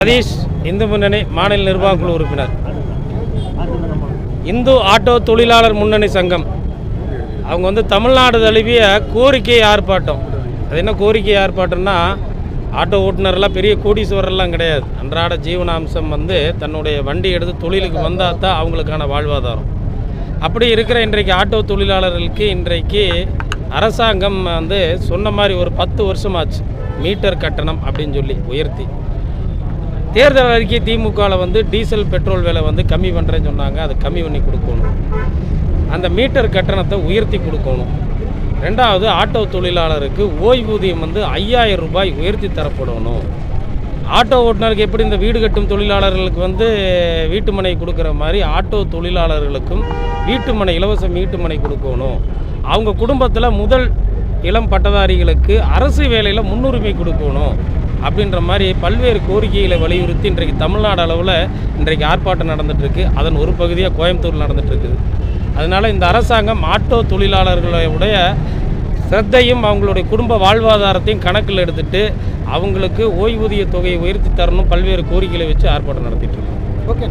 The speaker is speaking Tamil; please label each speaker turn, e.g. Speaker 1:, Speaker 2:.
Speaker 1: சதீஷ் இந்து முன்னணி மாநில நிர்வாக குழு உறுப்பினர். இந்து ஆட்டோ தொழிலாளர் முன்னணி சங்கம் அவங்க தமிழ்நாடு தழுவிய கோரிக்கை ஆர்ப்பாட்டம். அது என்ன கோரிக்கை ஆர்ப்பாட்டம்னா, ஆட்டோ ஓட்டுநர்லாம் பெரிய கோடீஸ்வரர்லாம் கிடையாது. அன்றாட ஜீவனாம்சம் தன்னுடைய வண்டி எடுத்து தொழிலுக்கு வந்தால் தான் அவங்களுக்கான வாழ்வாதாரம். அப்படி இருக்கிற இன்றைக்கு ஆட்டோ தொழிலாளர்களுக்கு இன்றைக்கு அரசாங்கம் சொன்ன மாதிரி ஒரு 10 வருஷமாச்சு மீட்டர் கட்டணம் அப்படின்னு சொல்லி உயர்த்தி. தேர்தல் அறிக்கை திமுகவில் டீசல் பெட்ரோல் விலை கம்மி பண்ணுறேன்னு சொன்னாங்க. அதை கம்மி பண்ணி கொடுக்கணும். அந்த மீட்டர் கட்டணத்தை உயர்த்தி கொடுக்கணும். ரெண்டாவது, ஆட்டோ தொழிலாளருக்கு ஓய்வூதியம் 5000 ரூபாய் உயர்த்தி தரப்படணும். ஆட்டோ ஓட்டுநருக்கு எப்படி இந்த வீடு கட்டும் தொழிலாளர்களுக்கு வீட்டுமனை கொடுக்குற மாதிரி ஆட்டோ தொழிலாளர்களுக்கும் வீட்டுமனை, இலவச வீட்டுமனை கொடுக்கணும். அவங்க குடும்பத்தில் முதல் இளம் பட்டதாரிகளுக்கு அரசு வேலையில் முன்னுரிமை கொடுக்கணும் அப்படின்ற மாதிரி பல்வேறு கோரிக்கைகளை வலியுறுத்தி இன்றைக்கு தமிழ்நாடு அளவில் இன்றைக்கு ஆர்ப்பாட்டம் நடந்துகிட்ருக்கு. அதன் ஒரு பகுதியாக கோயம்புத்தூர் நடந்துகிட்ருக்குது. அதனால் இந்த அரசாங்கம் ஆட்டோ தொழிலாளர்களுடைய சிரத்தையும் அவங்களுடைய குடும்ப வாழ்வாதாரத்தையும் கணக்கில் எடுத்துகிட்டு அவங்களுக்கு ஓய்வூதிய தொகையை உயர்த்தி தரணும், பல்வேறு கோரிக்கைகளை வச்சு ஆர்ப்பாட்டம் நடத்திட்டுருக்கு.
Speaker 2: ஓகே.